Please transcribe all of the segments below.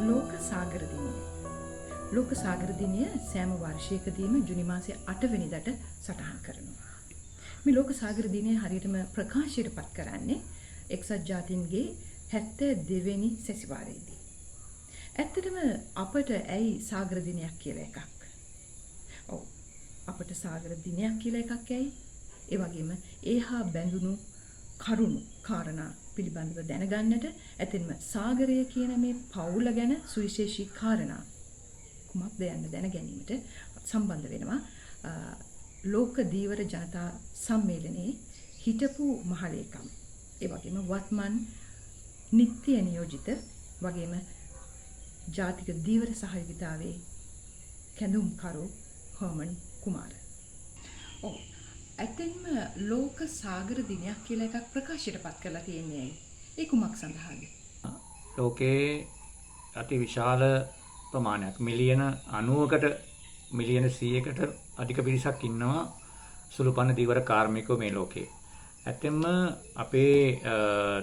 ලෝක සාගර දිනය. ලෝක සාගර දිනය සෑම වර්ෂයකදීම ජුනි මාසයේ 8 වෙනිදාට සටහන් කරනවා. මේ ලෝක සාගර දිනය හරියටම ප්‍රකාශයට පත් කරන්නේ එක්සත් ජාතීන්ගේ 72 වෙනි සැසිවාරයේදී. ඇත්තටම අපට ඇයි සාගර දිනයක් කියලා එකක්? ඔව්. අපට සාගර දිනයක් කියලා එකක් ඇයි? ඒ වගේම ඒහා බැඳුණු කරුණු කාරණා පිළිබඳව දැනගන්නට ඇතින්ම සාගරය කියන මේ පවුල ගැන සුවිශේෂී කාරණා කුමක්ද යන්න දැන ගැනීමට සම්බන්ධ වෙනවා ලෝක දීවර ජනතා සම්මේලනයේ හිටපු මහලේකම් ඒ වගේම වත්මන් නිත්‍ය නියෝජිත වගේම ජාතික දීවර සහයෝගිතාවේ කැඳුම්කරු හර්මන් කුමාර. ඔව්. ඇත්තෙන්ම ලෝක සාගර දිනයක් කියලා එකක් ප්‍රකාශයට පත් කරලා තියෙන්නේ ඇයි? ඒ කුමක් සඳහාද? ලෝකේ අති විශාල ප්‍රමාණයක් මිලියන 90කට මිලියන 100කට අධික පිරිසක් ඉන්නවා සුළුපන්න දීවර කාර්මිකයෝ මේ ලෝකේ. ඇත්තෙන්ම අපේ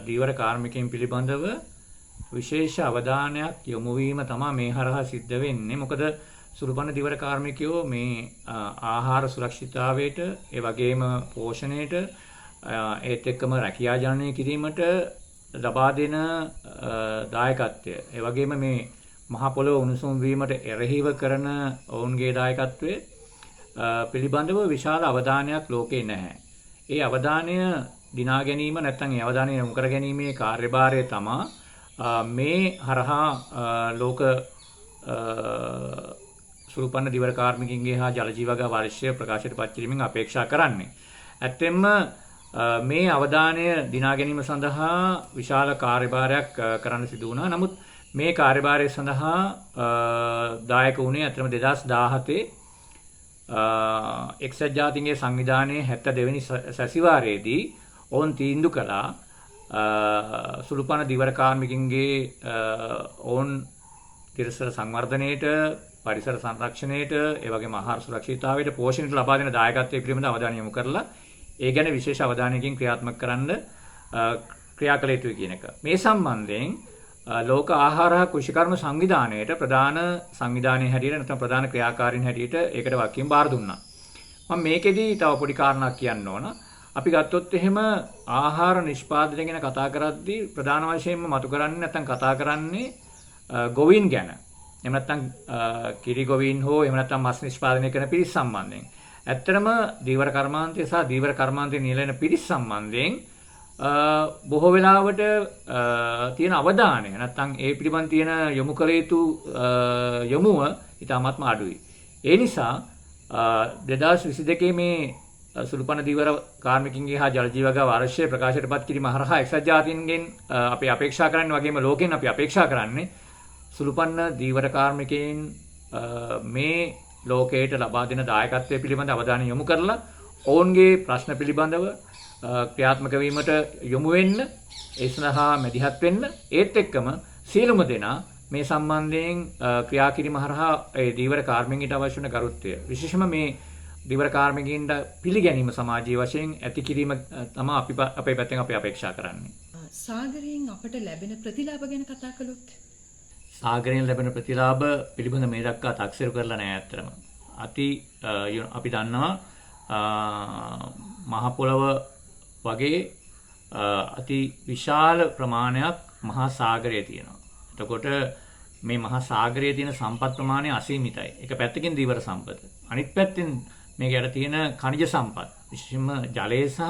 දීවර කාර්මිකයන් පිළිබඳව විශේෂ අවධානයක් යොමු වීම තමයි මේ හරහා සිද්ධ වෙන්නේ. මොකද සුළුපන්න දීවර කාර්මිකයෝ මේ ආහාර සුරක්ෂිතතාවයට ඒ වගේම පෝෂණයට ඒත් එක්කම රැකියා ජනනය කිරීමට ලබා දෙන දායකත්වය ඒ වගේම මේ මහ පොළොව උණුසුම් වීමට එරෙහිව කරන ඔවුන්ගේ දායකත්වය පිළිබඳව විශාල අවධානයක් ලෝකේ නැහැ. ඒ අවධානය දිනා ගැනීම නැත්නම් ඒ අවධානය යොමු කර ගැනීමේ කාර්යභාරය තමයි මේ හරහා ලෝක සුළුපන්න දීවර කාර්මිකයන්ගේ හා ජල ජීවක වර්ෂය ප්‍රකාශයට පත් කිරීමෙන් අපේක්ෂා කරන්නේ. ඇත්තෙන්ම මේ අවධානය දිනා ගැනීම සඳහා විශාල කාර්යභාරයක් කරන්න සිදු වුණා. නමුත් මේ කාර්යභාරය සඳහා දායක වුණේ අතරම 2017 එක්සත් ජාතීන්ගේ සංවිධානයේ 72 වෙනි සැසිවාරයේදී ඔවුන් තීන්දුව කළා සුළුපන්න දීවර කාර්මිකයන්ගේ ඔවුන් තිරසර සංවර්ධනයේට පරිසර සංරක්ෂණයට ඒ වගේම ආහාර සුරක්ෂිතතාවයට පෝෂණයට ලබා දෙන දායකත්වයේ පිළිබඳ අවධානය යොමු කරලා ඒ ගැන විශේෂ අවධානයකින් ක්‍රියාත්මක කරන්න ක්‍රියා කළ යුතුයි කියන එක. මේ සම්බන්ධයෙන් ලෝක ආහාර කෘෂිකර්ම සංවිධානයේට ප්‍රධාන සංවිධානයේ හැටියට නැත්නම් ප්‍රධාන ක්‍රියාකාරීන් හැටියට ඒකට වකින් බාර දුන්නා. මම මේකෙදි තව පොඩි කාරණාවක් කියන්න ඕන. අපි ගත්තොත් එහෙම ආහාර නිෂ්පාදනය ගැන කතා කරද්දී ප්‍රධාන වශයෙන්ම මතු කරන්නේ නැත්නම් කතා කරන්නේ ගොවීන් ගැන. එහෙම නැත්නම් කිරි ගොවීන් හෝ එහෙම නැත්නම් මස් නිෂ්පාදනය කරන පිරිස් සම්බන්ධයෙන්. ඇත්තටම දීවර කර්මාන්තය සහ දීවර කර්මාන්තයේ නියැලෙන පිරිස් සම්බන්ධයෙන් බොහෝ වෙලාවට තියෙන අවධානය නැත්නම් ඒ පිළිබඳ තියෙන යොමු කළ යුතු යොමුව ඉතාමත්ම අඩුයි. ඒ නිසා 2022 මේ සුළුපන්න දීවර කාර්මිකයන්ගේ හා ජල ජීවක වර්ෂය ප්‍රකාශයට පත් කිරීම හරහා එක්සත් ජාතීන්ගෙන් අපි අපේක්ෂා කරන්නේ වගේම ලෝකෙන් අපි අපේක්ෂා කරන්නේ සුළුපන්න දීවර කාර්මිකයන් මේ ලෝකයට ලබා දෙන දායකත්වය පිළිබඳ අවධානය යොමු කරලා ඔවුන්ගේ ප්‍රශ්න පිළිබඳව ක්‍රියාත්මක වීමට යොමු වෙන්න ඒ සඳහා මැදිහත් වෙන්න ඒත් එක්කම සියලුම දෙනා මේ සම්බන්ධයෙන් ක්‍රියා කිරීම හරහා ඒ දීවර කාර්මිකයන්ට අවශ්‍ය වන ගරුත්වය විශේෂම මේ දීවර කාර්මිකයන්ට පිළිගැනීම සමාජීය වශයෙන් ඇති කිරීම තමයි අපි අපේ පැත්තෙන් අපි අපේක්ෂා කරන්නේ. සාගරයෙන් අපට ලැබෙන ප්‍රතිලාභ ගැන කතා කළොත් සාගරයෙන් ලැබෙන ප්‍රතිලාභ පිළිබඳ මේ දක්වා තක්සේරු කරලා නැහැ අත්‍තරම. අපි දන්නවා මහ පොළව වගේ අති විශාල ප්‍රමාණයක් මහා සාගරයේ තියෙනවා. එතකොට මේ මහා සාගරයේ තියෙන සම්පත් ප්‍රමාණය අසීමිතයි. එක පැත්තකින් දීවර සම්පත. අනිත් පැත්තෙන් මේක යට තියෙන ඛනිජ සම්පත්. විශේෂයෙන්ම ජලය සහ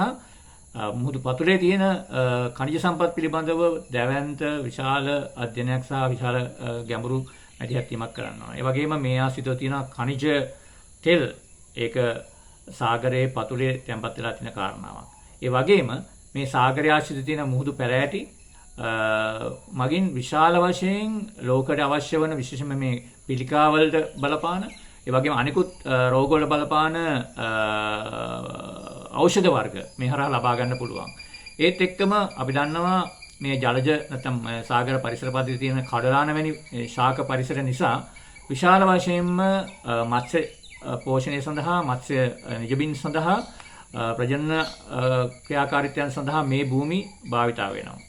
මුහුදු පතුලේ තියෙන ඛනිජ සම්පත් පිළිබඳව දැවැන්ත විශාල අධ්‍යයනයක් සහ විශාල ගැඹුරු මැදිහත්වීමක් කරනවා. ඒ වගේම මේ ආසිතව තියෙන ඛනිජ තෙල් ඒක සාගරයේ පතුලේ තැන්පත් වෙලා තියෙන කාරණාවක්. ඒ වගේම මේ සාගරය ආශ්‍රිත තියෙන මුහුදු පැලෑටි මගින් විශාල වශයෙන් ලෝකයට අවශ්‍ය වන විශේෂම මේ පිළිකා වලට බලපාන ඒ වගේම අනිකුත් රෝග වල බලපාන ඖෂධ වර්ග මේ හරහා ලබා ගන්න පුළුවන්. ඒත් එක්කම අපි දන්නවා මේ ජලජ නැත්නම් සාගර පරිසර පද්ධතියේ තියෙන කඩලාන වැනි ශාක පරිසර නිසා විශාල වශයෙන්ම මත්ස්‍ය පෝෂණය සඳහා මත්ස්‍ය නිජබින් සඳහා ප්‍රජනන ක්‍රියාකාරීත්වයන් සඳහා මේ භූමි භාවිතා වෙනවා.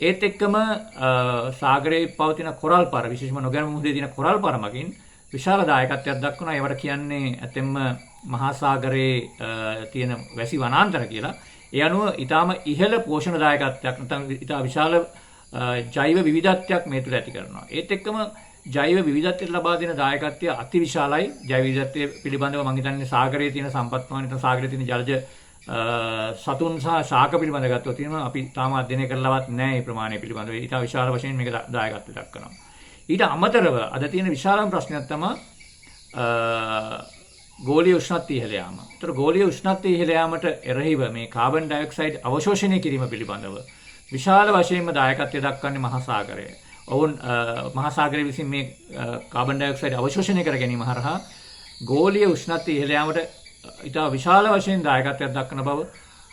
ඒත් එක්කම සාගරයේ පවතින කොරල් පාර විශේෂම නොගැමුණු මුහුදේ තියෙන කොරල් පාර මගින් විශාල දායකත්වයක් දක්වනවා. ඒවට කියන්නේ ඇතෙම්ම මහා සාගරයේ තියෙන වැසි වනාන්තර කියලා. ඒ අනුව ඊටාම ඉහළ පෝෂණ දායකත්වයක් නැත්නම් ඊටා විශාල ජෛව විවිධත්වයක් මේ තුළ ඇති කරනවා. ඒත් එක්කම ජෛව විවිධත්වයට ලබා දෙන දායකත්වය අතිවිශාලයි. ජෛව විවිධත්වය පිළිබඳව මම හිතන්නේ සාගරයේ තියෙන සම්පත් ප්‍රමාණය සාගරයේ තියෙන ජලජ සතුන් සහ ශාක පිළිබඳව ගත්තොත් තියෙනවා අපි තාම අධ්‍යයනය කරලවත් නැහැ මේ ප්‍රමාණය පිළිබඳව. ඊට විශාල වශයෙන් මේක දායකත්වයක් දක්වනවා. ඊට අමතරව අද තියෙන විශාලම ප්‍රශ්නයක් තමයි ගෝලීය උෂ්ණත්වය ඉහළ යාම. ඒතර ගෝලීය උෂ්ණත්වය ඉහළ යාමට එරෙහිව මේ කාබන් ඩයොක්සයිඩ් අවශෝෂණය කිරීම පිළිබඳව විශාල වශයෙන්ම දායකත්වය දක්වන්නේ මහා සාගරය. ඔවුන් මහා සාගරය විසින් මේ කාබන් ඩයොක්සයිඩ් අවශෝෂණය කර ගැනීම හරහා ගෝලීය උෂ්ණත්වය ඉහළ යාමට ඉතා විශාල වශයෙන් දායකත්වයක් දක්වන බව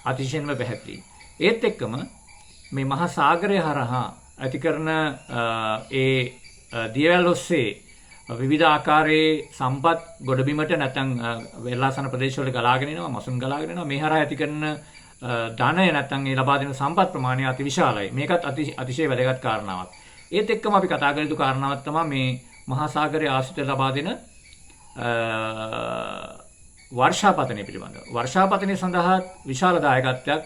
අතිශයින්ම පැහැදිලියි. ඒත් එක්කම මේ මහා සාගරය හරහා ඇති කරන ඒ දියවැල් ඔස්සේ විවිධ ආකාරයේ සම්පත් ගොඩබිමට නැත්නම් වෙරළාසන ප්‍රදේශවල ගලාගෙන එනවා, මසුන් ගලාගෙන එනවා. මේ හරහා ඇති කරන ධනය නැත්නම් ඒ ලබා දෙන සම්පත් ප්‍රමාණය අතිවිශාලයි. මේකත් අතිශය වැදගත් කාරණාවක්. ඒත් එක්කම අපි කතා කළ යුතු කාරණාවක් තමයි මේ මහා සාගරයේ ආශ්‍රිතව ලබා දෙන වර්ෂාපතනය පිළිබඳව. වර්ෂාපතනය සඳහා විශාල දායකත්වයක්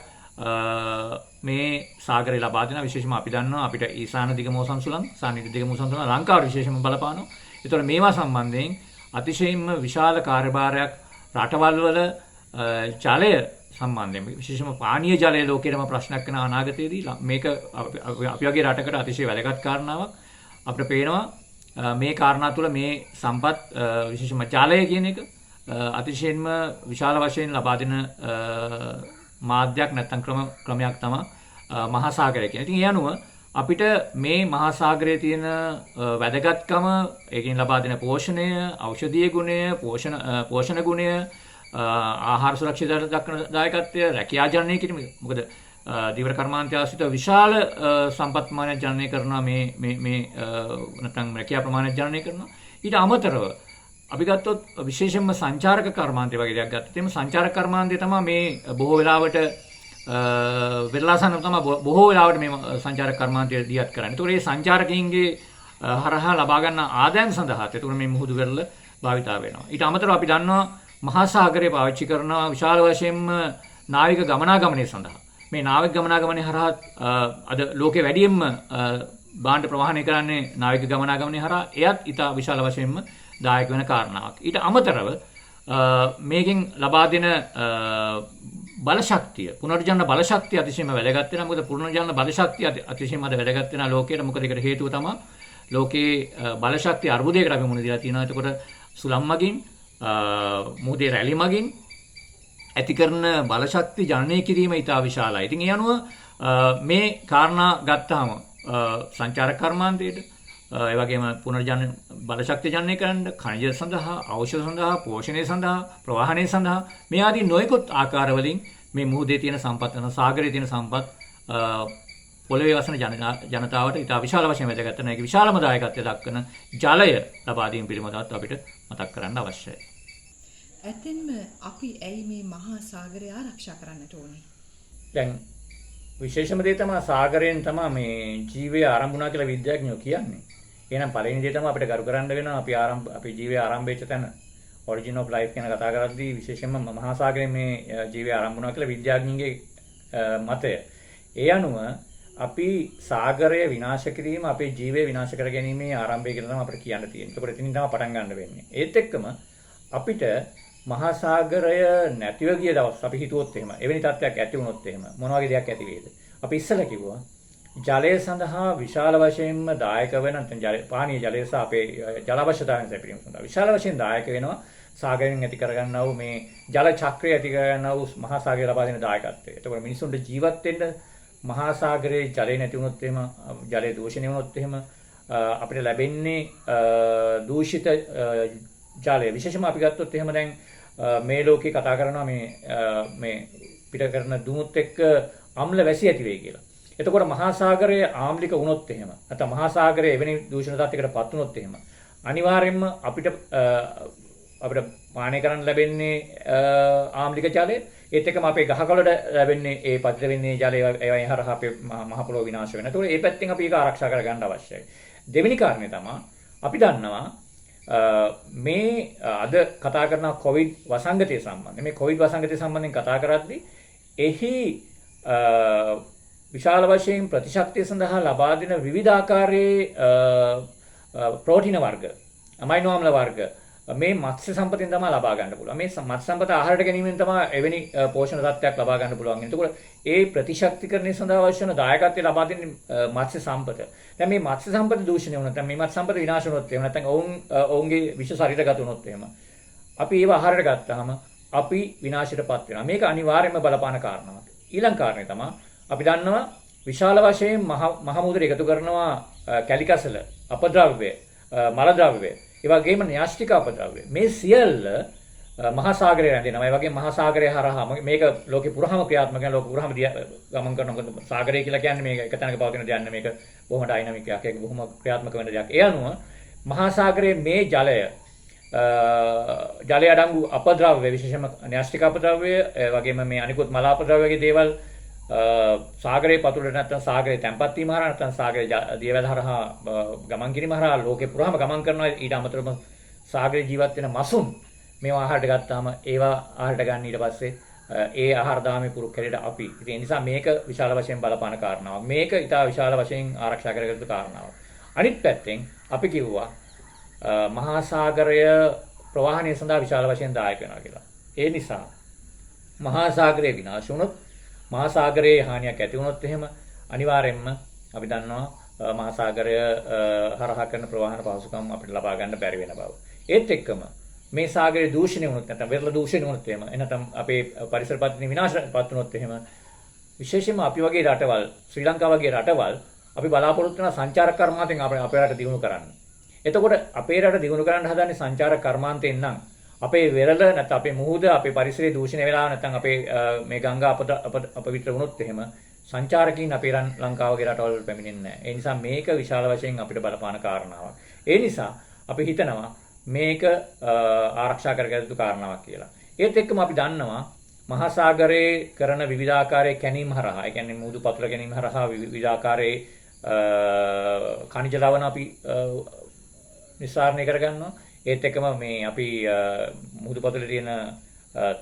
මේ සාගරය ලබා දෙන විශේෂම අපි දන්නවා අපිට ඊසාන දිගමෝසම් සුළං සානිධි දිගමෝසම් සුළං ලංකාවට විශේෂම බලපානවා. ඒතකොට මේවා සම්බන්ධයෙන් අතිශයින්ම විශාල කාර්යභාරයක් රටවල් වල ජලය සම්බන්ධයෙන් විශේෂම පානීය ජලය ලෝකේටම ප්‍රශ්නයක් වෙන අනාගතයේදී මේක අපි වගේ රටකට අතිශය වැදගත් කාරණාවක්. අපිට පේනවා මේ කාරණා තුළ මේ සම්පත් විශේෂම ජලය කියන එක අතිශයින්ම විශාල වශයෙන් ලබා දෙන මාධ්‍යයක් නැත්නම් ක්‍රමයක් තමයි මහා සාගරය කියන්නේ. ඉතින් ඒ අනුව අපිට මේ මහා සාගරයේ තියෙන වැදගත්කම, ඒකෙන් ලබා දෙන පෝෂණය, ඖෂධීය ගුණය, පෝෂණ ගුණය, ආහාර සුරක්ෂිතතාවට දක්වන දායකත්වය, රැකියා ජනනය කිරීම. මොකද දීවර කර්මාන්තය ආශ්‍රිත විශාල සම්පත් ප්‍රමාණයක් ජනනය කරනවා මේ නැත්නම් රැකියා ප්‍රමාණයක් ජනනය කරනවා. ඊට අමතරව අපි ගත්තොත් විශේෂයෙන්ම සංචාරක කර්මාන්තය වගේ දෙයක් ගත්තොත් එimhe සංචාරක කර්මාන්තය තමයි මේ බොහෝ වෙලාවට වෙරළාසන තමයි බොහෝ වෙලාවට මේ සංචාරක කර්මාන්තය දියත් කරන්නේ. ඒතකොට මේ සංචාරකයින්ගේ හරහා ලබා ගන්න ආදායම් සඳහා ඒතකොට මේ මුහුදු වෙරළ භාවිතා වෙනවා. ඊට අමතරව අපි දන්නවා මහා සාගරය පාවිච්චි කරනවා විශාල වශයෙන්ම නාවික ගමනාගමනය සඳහා. මේ නාවික ගමනාගමනය හරහා අද ලෝකේ වැඩියෙන්ම භාණ්ඩ ප්‍රවාහනය කරන්නේ නාවික ගමනාගමනය හරහා. එයත් ඉතා විශාල වශයෙන්ම දායක වෙන කාරණාවක්. ඊට අමතරව මේකෙන් ලබා දෙන බලශක්තිය, පුනර්ජනන බලශක්තිය අතිශයම වැදගත් වෙනවා. මොකද පුනර්ජනන බලශක්තිය අතිශයම වැදගත් වෙනවා ලෝකයට. මොකද ඒකට හේතුව තමයි ලෝකේ බලශක්තිය අර්බුදයකට අපි මුහුණ දීලා තියෙනවා. එතකොට සුළං මගින් මුහුදේ රැලි මගින් ඇති කරන බලශක්ති ජනනය කිරීම ඉතා විශාලයි. ඉතින් ඒ අනුව මේ කාරණා ගත්තාම සංචාරක කර්මාන්තයේට ඒ වගේම පුනර්ජනන බලශක්තිය ජනනය කරන්න, ඛනිජ සඳහා, ඖෂධ සඳහා, පෝෂණය සඳහා, ප්‍රවාහනය සඳහා මේ ආදී නොයෙකුත් ආකාරවලින් මේ මුහුදේ තියෙන සම්පත් වෙන සාගරයේ තියෙන සම්පත් පොළවේ වසන ජනතාවට ඉතා විශාල වශයෙන් වැදගත් වෙන එක විශාලම දායකත්වයක් දක්වන ජලය ලබා දීම පිළිබඳව අපිට මතක් කරන්න අවශ්‍යයි. ඇත්තෙන්ම අපි ඇයි මේ මහා සාගරය ආරක්ෂා කරන්නට ඕනේ? දැන් විශේෂම දේ තමයි සාගරයෙන් තමයි මේ ජීවය ආරම්භ වුණා කියලා විද්‍යාඥයෝ කියන්නේ. එහෙනම් පළවෙනි දේ තමයි අපිට කරු කරන්න වෙනවා අපේ ජීවය ආරම්භ වෙච්ච තැන origin of life ගැන කතා කරද්දී විශේෂයෙන්ම මහා සාගරයෙන් මේ ජීවය ආරම්භ වුණා කියලා විද්‍යාඥයින්ගේ මතය. ඒ අනුව අපි සාගරය විනාශ කිරීම අපේ ජීවය විනාශ කර ගැනීමේ ආරම්භය කියලා තමයි අපිට කියන්න තියෙන්නේ. ඒකට එතනින් තමයි පටන් ගන්න වෙන්නේ. ඒත් එක්කම අපිට මහා සාගරය නැතිව ගිය දවස් අපි හිතුවොත් එහෙම එවැනි තත්ත්වයක් ඇති වුණොත් එහෙම මොන වගේ දෙයක් ඇති වේද? අපි ඉස්සෙල්ලා කිව්වා ජලය සඳහා විශාල වශයෙන්ම දායක වෙන නැත්නම් පානීය ජලය සහ අපේ ජල අවශ්‍යතාවයන් සැපයීම සඳහා විශාල වශයෙන් දායක වෙනවා සාගරයෙන් ඇති කරගන්නා වූ මේ ජල චක්‍රය ඇති කරගන්නා වූ මහා සාගරය ලබා දෙන දායකත්වය. ඒතකොට මිනිසුන්ට ජීවත් වෙන්න මහා සාගරයේ ජලය නැති වුණොත් එහෙම ජලය දූෂණය වුණොත් එහෙම අපිට ලැබෙන්නේ දූෂිත ජලය. විශේෂයෙන්ම අපි ගත්තොත් එහෙම දැන් මේ ලෝකේ කතා කරනවා මේ පිට කරන දුමුත් එක්ක අම්ල වැසි ඇති වෙයි කියලා. එතකොට මහා සාගරයේ ආම්ලික වුණොත් එහෙම නැත්නම් මහා සාගරයේ එවැනි දූෂණ තත්යකට පත් වුණොත් එහෙම අනිවාර්යයෙන්ම අපිට පානය කරන්න ලැබෙන්නේ ආම්ලික ජලය. ඒත් එක්කම අපේ ගහකොළට ලැබෙන්නේ ඒ පතිත වෙන්නේ ජලය ඒවයින් හරහා අපේ මහ පොළොව විනාශ වෙනවා. ඒතකොට මේ පැත්තෙන් අපි ඒක ආරක්ෂා කරගන්න අවශ්‍යයි. දෙවෙනි කාරණේ තමයි අපි දන්නවා මේ අද කතා කරන කොවිඩ් වසංගතය සම්බන්ධයෙන් මේ කොවිඩ් වසංගතය සම්බන්ධයෙන් කතා කරද්දී එහි විශාල වශයෙන් ප්‍රතිශක්තිය සඳහා ලබා දෙන විවිධ ආකාරයේ ප්‍රෝටීන වර්ග, අමයිනෝ ආම්ල වර්ග මේ මත්ස්‍ය සම්පතෙන් තමයි ලබා ගන්න පුළුවන්. මේ මත්ස්‍ය සම්පත ආහාරයට ගැනීමෙන් තමයි එවැනි පෝෂණ තත්ත්වයක් ලබා ගන්න පුළුවන්. එතකොට ඒ ප්‍රතිශක්තිකරණය සඳහා අවශ්‍ය වන දායකත්වය ලබා දෙන්නේ මත්ස්‍ය සම්පත. දැන් මේ මත්ස්‍ය සම්පත දූෂණය වුණොත්, මේ මත්ස්‍ය සම්පත විනාශ වුණොත්, එහෙම නැත්නම් ඔවුන්ගේ විෂ ශරීරගත වුණොත් එහෙම අපි ඒව ආහාරයට ගත්තාම අපි විනාශයටපත් වෙනවා. මේක අනිවාර්යයෙන්ම බලපාන කාරණාවක්. ඊළඟ කාරණේ තමයි අපි දන්නවා විශාල වශයෙන් මහ මුහුදට එකතු කරනවා කැලිකසල, අපද්‍රව්‍ය, මල ද්‍රව්‍ය, ඒ වගේම න්‍යාෂ්ටික අපද්‍රව්‍ය. මේ සියල්ල මහා සාගරයේ රැඳෙනවා. ඒ වගේම මහා සාගරය හරහා මේක ලෝකේ පුරාම ක්‍රියාත්මක වෙන, ලෝක පුරාම ගමන් කරන. මොකද සාගරය කියලා කියන්නේ මේක එක තැනක පවතින දෙයක් නෙමෙයි. මේක බොහොම ඩයිනමික් එකක්. ඒක බොහොම ක්‍රියාත්මක වෙන දෙයක්. ඒ අනුව මහා සාගරයේ මේ ජලය අඩංගු අපද්‍රව්‍ය, විශේෂයෙන්ම න්‍යාෂ්ටික අපද්‍රව්‍ය, ඒ වගේම මේ අනිකුත් මල අපද්‍රව්‍ය වගේ දේවල් සාගරයේ පතුලට නැත්නම් සාගරයේ තැම්පත් වීම හරහා නැත්නම් සාගරයේ දියවැල් හරහා ගමන් කිරීම හරහා ලෝකේ පුරාම ගමන් කරනවා. ඊට අමතරව සාගරයේ ජීවත් වෙන මසුන් මේවා ආහාරයට ගත්තාම ඒවා ආහාරයට ගන්න ඊට පස්සේ ඒ ආහාර දාමේ පුරුක්කලට අපි. ඒ නිසා මේක විශාල වශයෙන් බලපාන කාරණාවක්. මේක ඉතා විශාල වශයෙන් ආරක්ෂා කරගත යුතු කාරණාවක්. අනිත් පැත්තෙන් අපි කිව්වා මහා සාගරය ප්‍රවාහනය සඳහා විශාල වශයෙන් දායක වෙනවා කියලා. ඒ නිසා මහා සාගරය විනාශ වුණොත්, මහා සාගරයේ හානියක් ඇති වුණොත් එහෙම අනිවාර්යයෙන්ම අපි දන්නවා මහා සාගරය හරහා කරන ප්‍රවාහන පහසුකම් අපිට ලබා ගන්න බැරි වෙන බව. ඒත් එක්කම මේ සාගරයේ දූෂණය වුණොත් නැත්නම් වෙරළ දූෂණය වුණොත් එහෙම එනතම් අපේ පරිසර පද්ධතිය විනාශයටපත් වුණොත් එහෙම විශේෂයෙන්ම අපි වගේ රටවල්, ශ්‍රී ලංකාව වගේ රටවල් අපි බලාපොරොත්තු වෙන සංචාරක කර්මාන්තයෙන් අපේ රට දියුණු කරන්න. එතකොට අපේ රට දියුණු කරන්න හදන්නේ සංචාරක කර්මාන්තයෙන් නම් අපේ වෙරළ නැත්නම් අපේ මුහුද, අපේ පරිසරයේ දූෂණය වෙලා නැත්නම් අපේ මේ ගංගා අපවිත්‍ර වුණොත් එහෙම සංචාරකීන් අපේ ලංකාව වගේ රටවල් පැමිණෙන්නේ නැහැ. ඒ නිසා මේක විශාල වශයෙන් අපිට බලපාන කාරණාවක්. ඒ නිසා අපි හිතනවා මේක ආරක්ෂා කරගත යුතු කාරණාවක් කියලා. ඒත් එක්කම අපි දන්නවා මහා සාගරයේ කරන විවිධාකාරයේ කැණීම් හරහා, ඒ කියන්නේ මුහුදු පතුල කැණීම් හරහා විවිධාකාරයේ ඛනිජ ලවණ අපි නිස්සාරණය කරගන්නවා. ඒත් එක්කම මේ අපි මුහුදු පතුලේ තියෙන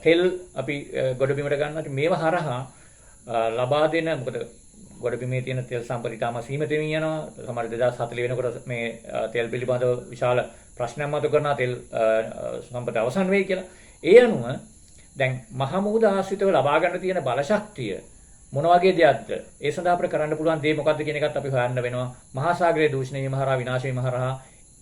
තෙල් අපි ගොඩබිමට ගන්නවා. මේවා හරහා ලබා දෙන, මොකද ගොඩබිමේ තියෙන තෙල් සම්පත ඉතාම සීමිත වෙමින් යනවා. සමහර 2040 වෙනකොට මේ තෙල් පිළිබඳව විශාල ප්‍රශ්නයක් මතු කරනවා, තෙල් සම්පත අවසන් වෙයි කියලා. ඒ අනුව දැන් මහ මුහුද ආශ්‍රිතව ලබා ගන්න තියෙන බලශක්තිය මොන වගේ දෙයක්ද? ඒ සඳහා අපිට කරන්න පුළුවන් දේ මොකක්ද කියන එකත් අපි හොයන්න වෙනවා. මහා සාගරයේ දූෂණය වීම හරහා, විනාශ වීම හරහා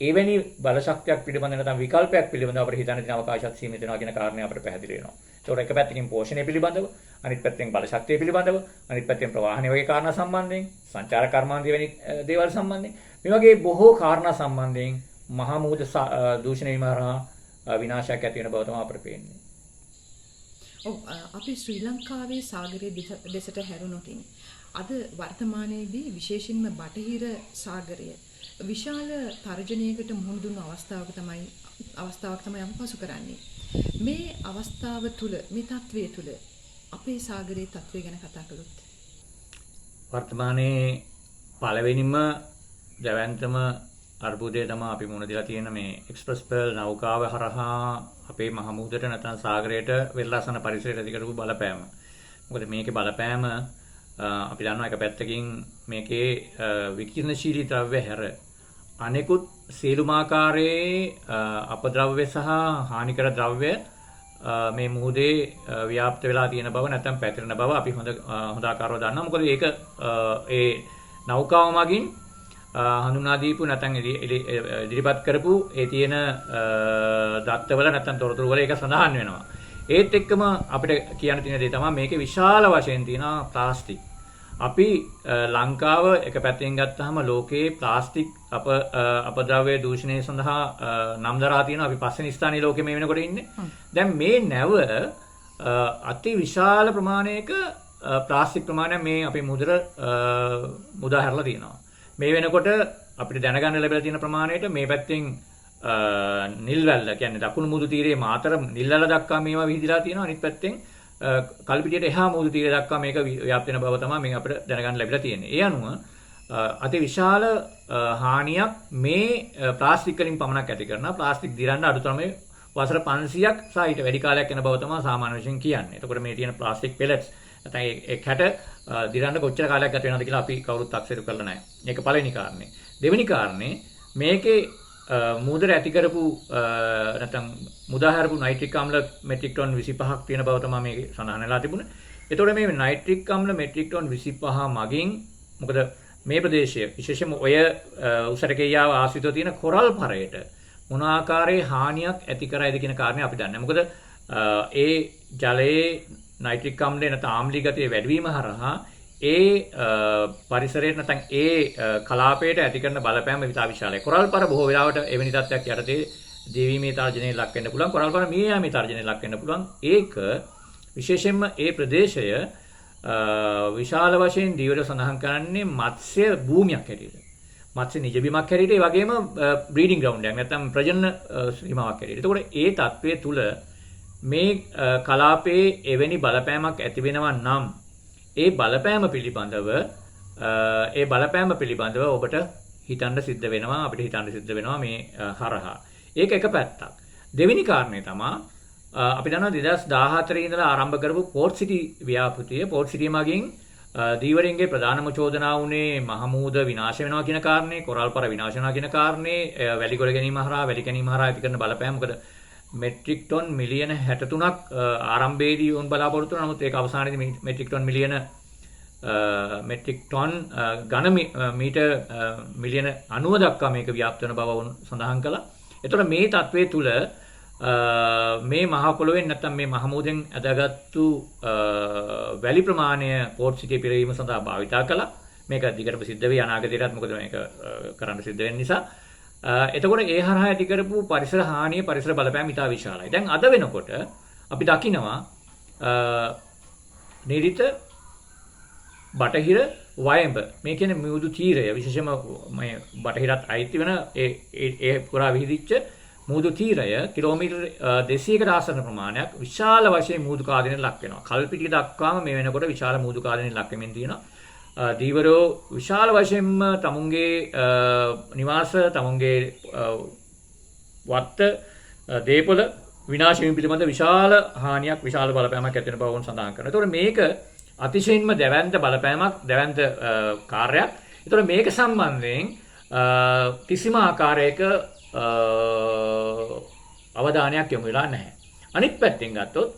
එවැනි බලශක්තියක් පිළිබඳ නැත්නම් විකල්පයක් පිළිබඳව අපිට හිතන්න තියෙන අවකාශات සීමිත වෙනවා කියන කාරණේ අපිට පැහැදිලි වෙනවා. ඒතකොට එක පැත්තකින් පෝෂණය පිළිබඳව, අනිත් පැත්තෙන් බලශක්තිය පිළිබඳව, අනිත් පැත්තෙන් ප්‍රවාහනය වගේ කාරණා සම්බන්ධයෙන්, සංචාර කර්මාන්තය වැනි දේවල් සම්බන්ධයෙන්, මේ වගේ බොහෝ කාරණා සම්බන්ධයෙන් මහා මුහුද දූෂණය වීම හරහා විනාශයක් ඇති වෙන බව තමයි අපිට පේන්නේ. අපි ශ්‍රී ලංකාවේ සාගරයේ දෙසට හැරුණොත් අද වර්තමානයේදී විශේෂයෙන්ම බටහිර සාගරය විශාල තර්ජනයකට මුහුණ දුන්න අවස්ථාවක් තමයි අපි පසු කරන්නේ. මේ අවස්ථාව තුළ, මේ තත්වයේ තුළ අපේ සාගරයේ තත්වය ගැන කතා කළොත් වර්තමානයේ පළවෙනිම දැවැන්තම අර්බුදය තමයි අපි මුහුණ දීලා තියෙන මේ එක්ස්ප්‍රස් පර්ල් නෞකාව හරහා අපේ මහ මුහුදට නැත්නම් සාගරයට වෙරළාසන පරිසරයට ඇති කරපු බලපෑම. මොකද මේකේ බලපෑම අපි දන්නවා එක පැත්තකින් මේකේ විකිරණශීලී ද්‍රව්‍ය හැර අනෙකුත් සියලුම ආකාරයේ අපද්‍රව්‍ය සහ හානිකර ද්‍රව්‍ය මේ මුහුදේ ව්‍යාප්ත වෙලා තියෙන බව නැත්නම් පැතිරෙන බව අපි හොඳ ආකාරව දන්නවා. මොකද ඒක ඒ නෞකාව මගින් හඳුනා දීපු නැත්නම් ඉදිරිපත් කරපු ඒ තියෙන දත්තවල නැත්නම් තොරතුරු වල ඒක සඳහන් වෙනවා. ඒත් එක්කම අපිට කියන්න තියෙන දේ තමයි මේකේ විශාල වශයෙන් තියෙන ප්ලාස්ටික්. අපි ලංකාව එක පැත්තෙන් ගත්තාම ලෝකයේ ප්ලාස්ටික් අපද්‍රව්‍ය දූෂණය සඳහා නම් දරා තියෙනවා. අපි පස්වෙනි ස්ථානයේ ලෝකෙ මේ වෙනකොට ඉන්නේ. දැන් මේ නැව අති විශාල ප්‍රමාණයක ප්ලාස්ටික් ප්‍රමාණයක් මේ අපේ මුහුදට මුදා හැරලා තියෙනවා. මේ වෙනකොට අපිට දැනගන්න ලැබිලා තියෙන ප්‍රමාණයට මේ පැත්තෙන් නිල්වැල්ල කියන්නේ දකුණු මුහුදු තීරයේ මාතර නිල්වැල්ල දක්වා මේවා විහිදලා තියෙනවා. අනිත් පැත්තෙන් කල්පිටියට එහා මුහුදු තීරය දක්වා මේක ව්‍යාප්ත වෙන බව තමයි මේ අපිට දැනගන්න ලැබිලා තියෙන්නේ. ඒ අනුව අති විශාල හානියක් මේ ප්ලාස්ටික් වලින් පමණක් ඇති කරනවා. ප්ලාස්ටික් දිරන්න අඩුතරමේ වසර 500ක් සහ ඊට වැඩි කාලයක් යන බව තමයි සාමාන්‍ය වශයෙන් කියන්නේ. එතකොට මේ තියෙන ප්ලාස්ටික් පෙලට්ස් නැත්නම් ඒ කැට දිරන්න කොච්චර කාලයක් ගත වෙනවද කියලා අපි කවුරුත් අක්සේරු කරලා නැහැ. මේක පළවෙනි කාරණේ. දෙවෙනි කාරණේ මේකේ මුහුදට ඇති කරපු නැත්නම් මුදාහැරපු නයිට්‍රික් අම්ල මෙට්‍රික් ටන් 25ක් තියෙන බව තමයි මේකේ සඳහන් වෙලා තිබුණේ. එතකොට මේ නයිට්‍රික් අම්ල මෙට්‍රික් ටන් 25 මගින් මොකද මේ ප්‍රදේශය විශේෂයෙන්ම ඔය උසරකේයාව ආශ්‍රිතව තියෙන කොරල් පරයට මොන ආකාරයේ හානියක් ඇති කරයිද කියන කාරණේ අපි දන්නේ. මොකද ඒ ජලයේ නයිට්‍රික් අම්ලයේ නැත්නම් ආම්ලීය ගතිය වැඩිවීම හරහා ඒ පරිසරයට නැත්නම් ඒ කලාපයට ඇති කරන බලපෑම විතා විශාලයි. කොරල් පර බොහෝ වෙලාවට එවැනි තත්ත්වයක් යටතේ ජීවීමේ තර්ජනයේ ලක් වෙන්න පුළුවන්. කොරල් පර මිය යාමේ තර්ජනයේ ලක් වෙන්න පුළුවන්. ඒක විශේෂයෙන්ම ඒ ප්‍රදේශය විශාල වශයෙන් දීවර සඳහන් කරන්නේ මත්ස්‍ය භූමියක් හැටියට. මත්ස්‍ය නිජබිමක් හැටියට ඒ වගේම බ්‍රීඩින් ග්‍රවුන්ඩ් එකක් නැත්නම් ප්‍රජනන සීමාවක් හැටියට. ඒතකොට ඒ තත්ත්වයේ තුල මේ කලාපයේ එවැනි බලපෑමක් ඇති වෙනවා නම් ඒ බලපෑම පිළිබඳව ඔබට හිතන්න සිද්ධ වෙනවා අපිට හිතන්න සිද්ධ වෙනවා මේ හරහා. ඒක එක පැත්තක්. දෙවෙනි කාරණේ තමයි අපි දන්නවා 2014 ඉඳලා ආරම්භ කරපු පෝර්ට් සිටි ව්‍යාපෘතිය. පෝර්ට් සිටි මගින් දීවරින්ගේ ප්‍රධානම චෝදනාව උනේ මහමූද විනාශ වෙනවා කියන කාරණේ, කොරල් පර විනාශ වෙනවා කියන කාරණේ, වැලි ගොඩ ගැනීම හරහා වැලි කැණීම හරහා ඇති කරන බලපෑම. මොකද මෙට්‍රික් ටන් මිලියන 63ක් ආරම්භයේදී උන් බලාපොරොත්තු වුණා. නමුත් ඒක අවසානයේදී මෙට්‍රික් ටන් ඝන මීටර් මිලියන 90 දක්වා මේක ව්‍යාප්ත වෙන බව උන් සඳහන් කළා. එතකොට මේ තත්වයේ තුල මේ මහ පොළොවෙන් නැත්නම් මේ මහමූදෙන් ඇදගත්තු වැලි ප්‍රමාණය පෝර්ට් සිටියේ පිරවීම සඳහා භාවිතා කළා. මේක දිගටම සිද්ධ වෙයි අනාගතයටත් මොකද මේක කරන්න සිද්ධ වෙන නිසා. එතකොට ඒ හරහා ඇති කරපු පරිසර හානිය පරිසර බලපෑම ඉතා විශාලයි. දැන් අද වෙනකොට අපි දකිනවා නිරිත බටහිර වයඹ මේ කියන්නේ මුහුදු තීරය විශේෂයෙන්ම මේ බටහිරත් අයිති වෙන ඒ පුරා විහිදිච්ච මුහුදු තීරය කිලෝමීටර් 200කට ආසන්න ප්‍රමාණයක් විශාල වශයෙන් මුහුදු කාදනයට ලක් වෙනවා. කල්පිටිය දක්වාම මේ වෙනකොට විශාල මුහුදු කාදනයට ලක් වෙමින් තියෙනවා. දීවරෝ විශාල වශයෙන්ම තමුන්ගේ නිවාස තමුන්ගේ වත්ත දේපොළ විනාශ වීම පිළිබඳ විශාල හානියක් විශාල බලපෑමක් ඇති වෙන බව වුන් සඳහන් කරනවා. ඒතකොට මේක අතිශයින්ම දැවැන්ත බලපෑමක් දැවැන්ත කාර්යයක්. ඒතකොට මේක සම්බන්ධයෙන් කිසිම ආකාරයක අවධානයක් යොමු වෙලා නැහැ. අනිත් පැත්තෙන් ගත්තොත්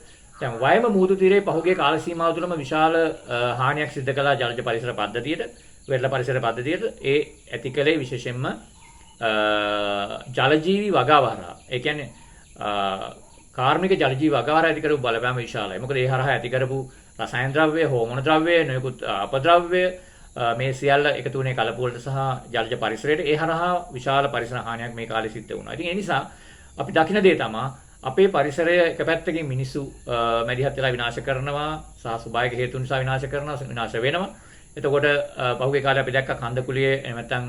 දැන් වයඹ මුහුදු තීරයේ පහුගිය කාල සීමාව තුළම විශාල හානියක් සිදු කළා ජලජ පරිසර පද්ධතියට, වෙරළ පරිසර පද්ධතියට. ඒ ඇති කලේ විශේෂයෙන්ම ජලජීවි වගාව හරහා. ඒ කියන්නේ කාර්මික ජලජීවි වගාව හරහා ඇති කරපු බලපෑම විශාලයි. මොකද ඒ හරහා ඇති කරපු රසායන ද්‍රව්‍ය, හෝමෝන ද්‍රව්‍ය, නොයෙකුත් අපද්‍රව්‍ය මේ සියල්ල එකතු වුණේ කලපු වලට සහ ජලජ පරිසරයට. ඒ හරහා විශාල පරිසර හානියක් මේ කාලේ සිද්ධ වුණා. ඉතින් ඒ නිසා අපි දකින දේ තමයි අපේ පරිසරය එක පැත්තකින් මිනිස්සු මැදිහත් වෙලා විනාශ කරනවා සහ ස්වභාවික හේතු නිසා විනාශ කරනවා විනාශ වෙනවා. එතකොට පහුගිය කාලේ අපි දැක්ක කන්ද කුලියේ එහෙම නැත්නම්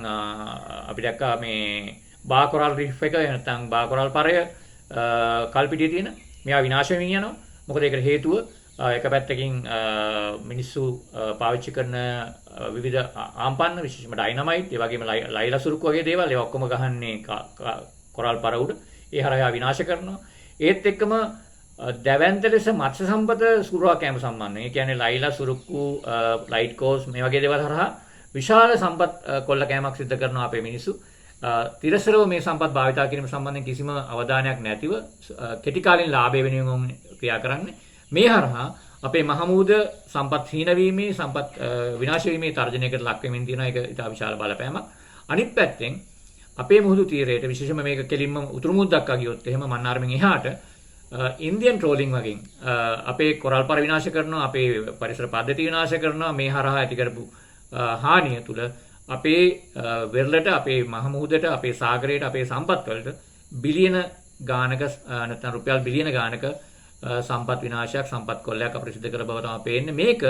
අපි දැක්ක මේ බාකොරල් රීෆ් එක නැත්නම් බාකොරල් පරය කල්පිටියේ තියෙන මේවා විනාශ වෙමින් යනවා. මොකද ඒකට හේතුව එක පැත්තකින් මිනිස්සු පාවිච්චි කරන විවිධ ආම්පන්න විශේෂයෙන්ම ඩයිනමයිට් ඒ වගේම ලයිලා සුරුක්කු වගේ දේවල් ඒවා ඔක්කොම ගහන්නේ කොරල් පර උඩ. ඒ හරහා විනාශ කරනවා. ඒත් එක්කම දැවැන්ත ලෙස මත්ස්‍ය සම්පත සුරවා කැම සම්බන්ධයෙන්. ඒ කියන්නේ ලයිලා සුරුක්කු ලයිට් කෝස් මේ වගේ දේවල් හරහා විශාල සම්පත් කොල්ල කැමක් සිද්ධ කරනවා අපේ මිනිස්සු. තිරසරව මේ සම්පත් භාවිතා කිරීම සම්බන්ධයෙන් කිසිම අවධානයක් නැතිව කෙටි කාලින ලාභය වෙනුවෙන් ක්‍රියා කරන්නේ. මේ හරහා අපේ මහමූද සම්පත් හීන වීමේ සම්පත් විනාශ වීමේ තර්ජනයකට ලක් වෙමින් තියෙන එක ඉතා විශාල බලපෑමක්. අනිත් පැත්තෙන් අපේ මුහුදු තීරයට විශේෂයෙන්ම මේක කෙලින්ම උතුරු මුහුද දක්වා ගියොත් එහෙම මන්නාරමෙන් එහාට ඉන්දියන් ට්‍රෝලිං වගේ අපේ කොරල් පර විනාශ කරනවා අපේ පරිසර පද්ධති විනාශ කරනවා. මේ හරහා ඇති කරපු හානිය තුල අපේ වෙරළට අපේ මහමුහුදට අපේ සාගරයට අපේ සම්පත් වලට බිලියන ගානක නැත්නම් රුපියල් බිලියන ගානක සම්පත් විනාශයක් සම්පත් කොල්ලයක් අපිට සිදු කර බව තමයි පේන්නේ. මේක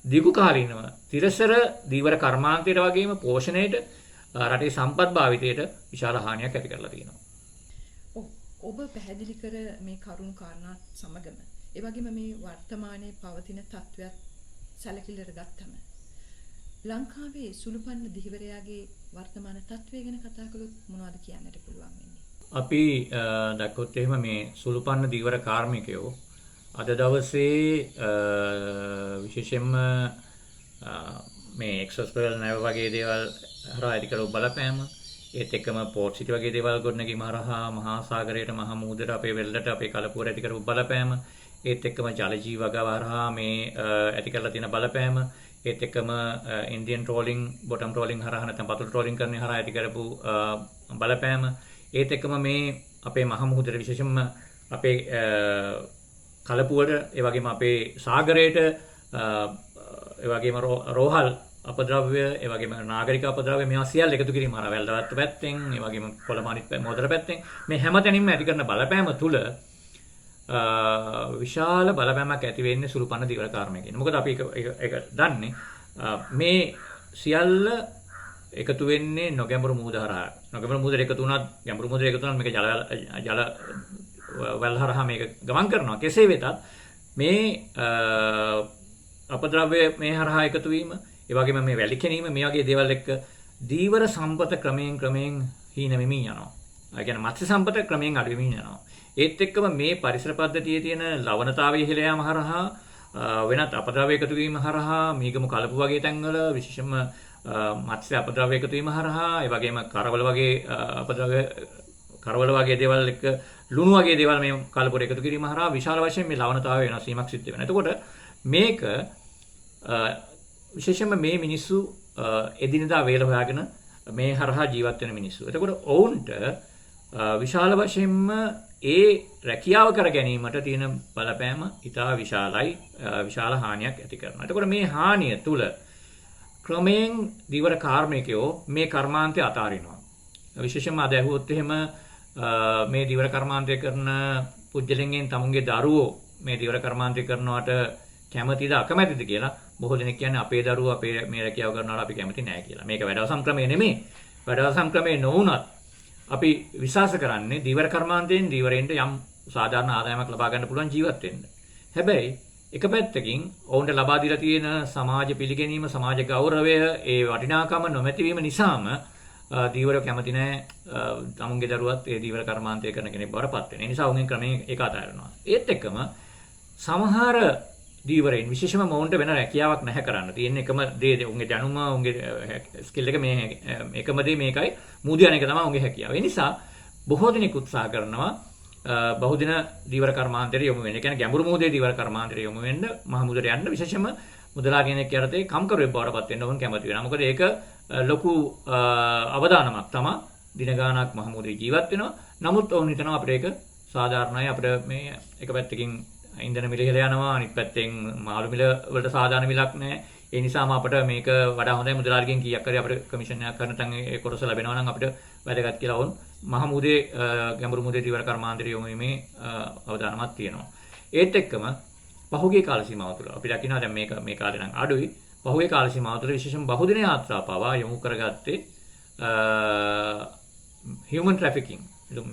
දීර්ඝ කාලීනව තිරසර දීවර කර්මාන්තයට වගේම පෝෂණයට රටේ සම්පත් භාවිතයට විශාල හානියක් ඇති කරලා තියෙනවා. ඔබ පැහැදිලි කර මේ කරුණු කාරණා සමගම ඒ වගේම මේ වර්තමානයේ පවතින තත්ත්වයක් සැලකිල්ලට ගත්තම ලංකාවේ සුළුපන්න දිහිවරයාගේ වර්තමාන තත්ත්වය ගැන කතා කළොත් මොනවද කියන්නට පුළුවන් වෙන්නේ? අපි දැක්කොත් එහෙම මේ සුළුපන්න දීවර කාර්මිකයෝ අද දවසේ විශේෂයෙන්ම මේ එක්ස්ප්‍රෙස් නැව වගේ දේවල් හරහා ඇති කරව බලපෑම ඒත් එක්කම පෝට් සිටි වගේ දේවල් ගොඩනැගීම හරහා මහා සාගරයට මහා මුහුදට අපේ වෙල්ලට අපේ කලපුවට ඇති කරව බලපෑම ඒත් එක්කම ජල ජීව වගාව හරහා මේ ඇති කරලා තියෙන බලපෑම ඒත් එක්කම ඉන්දියන් ට්‍රෝලිං බොටම් ට්‍රෝලිං හරහා නැත්නම් පතුල් ට්‍රෝලිං කරන හරහා ඇති කරපු බලපෑම ඒත් එක්කම මේ අපේ මහා මුහුදට විශේෂයෙන්ම අපේ කලපුවට ඒ වගේම අපේ සාගරයට ඒ වගේම රෝහල් අපද්‍රව්‍ය ඒ වගේම නාගරික අපද්‍රව්‍ය මේවා සියල්ල එකතු කිරීම හරහා වැල්දවත්ත පැත්තෙන් ඒ වගේම කොළමානිත් මොදර පැත්තෙන් මේ හැමතැනින්ම ඇති කරන බලපෑම තුල විශාල බලපෑමක් ඇති වෙන්නේ සුළුපන්න දීවර කාර්මිකයන්. මොකද අපි ඒක දන්නේ මේ සියල්ල එකතු වෙන්නේ නොගැඹුරු මුහුද හරහා. නොගැඹුරු මුහුදට එකතු වුණත් ගැඹුරු මුහුදට එකතු වුණත් මේක ජල වැල් හරහා මේක ගමන් කරනවා. කෙසේ වෙතත් මේ අපද්‍රව්‍ය මේ හරහා එකතු වීම, ඒ වගේම මේ වැලි කැණීම මේ වගේ දේවල් එක්ක දීවර සම්පත ක්‍රමයෙන් හීන වෙමින් යනවා. ඒ කියන්නේ මත්ස්‍ය සම්පත ක්‍රමයෙන් අඩු වෙමින් යනවා. ඒත් එක්කම මේ පරිසර පද්ධතියේ තියෙන ලවණතාවයේ ඉහළ යාම හරහා වෙනත් අපද්‍රව්‍ය එකතු වීම හරහා මීගමු කලපු වගේ තැන්වල විශේෂයෙන්ම මත්ස්‍ය අපද්‍රව්‍ය එකතු වීම හරහා ඒ වගේම කරවල වගේ අපද්‍රව්‍ය කරවල වගේ දේවල් එක්ක ලුණු වගේ දේවල් මේ කලපුවට එකතු කිරීම හරහා විශාල වශයෙන් මේ ලවණතාවය වෙනස් වීමක් සිද්ධ වෙනවා. එතකොට මේක විශේෂයෙන්ම මේ මිනිස්සු එදිනදා වේල හොයාගෙන මේ හරහා ජීවත් වෙන මිනිස්සු. එතකොට ඔවුන්ට විශාල වශයෙන්ම ඒ රැකියාව කර ගැනීමට තියෙන බලපෑම ඉතා විශාලයි, විශාල හානියක් ඇති කරනවා. එතකොට මේ හානිය තුල ක්‍රමයෙන් දීවර කාර්මිකයෝ මේ කර්මාන්තය අතාරිනවා. විශේෂයෙන්ම අද ඇහුවොත් එහෙම මේ දීවර කර්මාන්තය කරන පුද්ගලයන්ගෙන් තමුන්ගේ දරුවෝ මේ දීවර කර්මාන්තය කරනවට කැමතිද අකමැතිද කියලා බොහෝ දෙනෙක් කියන්නේ අපේ දරුවෝ අපේ මේ රැකියාව කරනවට අපි කැමති නැහැ කියලා. මේක වැඩවසම් ක්‍රමය නෙමෙයි. වැඩවසම් ක්‍රමය නොවුනත් අපි විශ්වාස කරන්නේ දීවර කර්මාන්තයෙන් දීවරෙන්ට යම් සාධාරණ ආදායමක් ලබා ගන්න පුළුවන් ජීවත් වෙන්න. හැබැයි එක පැත්තකින් ඔවුන්ට ලබා දීලා තියෙන සමාජ පිළිගැනීම, සමාජ ගෞරවය, ඒ වටිනාකම නොමැතිවීම නිසාම දීවර කැමති නැහැ තමුන්ගේ දරුවත් ඒ දීවර කර්මාන්තය කරන කෙනෙක් බවට පත් වෙන. ඒ නිසා ඔවුන් ක්‍රමයෙන් ඒක අතාරිනවා. ඒත් එක්කම සමහර දීවරෙන් විශේෂම මොවුන්ට වෙන රැකියාවක් නැහැ කරන්න. තියෙන එකම දේ උන්ගේ දැනුම, උන්ගේ ස්කිල් එක මේ එකම දේ මේකයි. මුහුද යන එක තමයි උන්ගේ හැකියාව. ඒ නිසා බොහෝ දෙනෙක් උත්සාහ කරනවා බහුදින දීවර කර්මාන්තයට යොමු වෙන්න. ඒ කියන්නේ ගැඹුරු මුහුදේ දීවර කර්මාන්තයට යොමු වෙන්න, මහ මුහුදට යන්න විශේෂම මුදලා කෙනෙක් යටතේ කම්කරුවෙක් බවට පත් වෙන්න ඕන කැමති වෙනවා. මොකද ඒක ලොකු අවදානමක් තමයි. දින ගාණක් මහ මුහුදේ ජීවත් වෙනවා. නමුත් ඔවුන් හිතනවා අපිට ඒක සාධාරණයි. අපිට මේ එක පැත්තකින් ඉන්ධන මිල ඉහළ යනවා, අනිත් පැත්තෙන් මාළු මිල වලට සාධාරණ මිලක් නැහැ. ඒ නිසාම අපිට මේක වඩා හොඳයි මුදලාලිගෙන් කීයක් හරි අපිට කමිෂන් එකක් කරන තැන් ඒ කොටස ලැබෙනවා නම් අපිට වැදගත් කියලා වුන් මහ මුහුදේ ගැඹුරු මුහුදේ දීවර කර්මාන්තයට යොමු වීමේ අවදානමක් තියෙනවා. ඒත් එක්කම පහුගිය කාල සීමාව තුළ අපි දකිනවා දැන් මේ කාලේ නම් අඩුයි. පහුගිය කාල සීමාව තුළ විශේෂයෙන් බහුදින යාත්‍රා පවා යොමු කරගත්තේ human trafficking.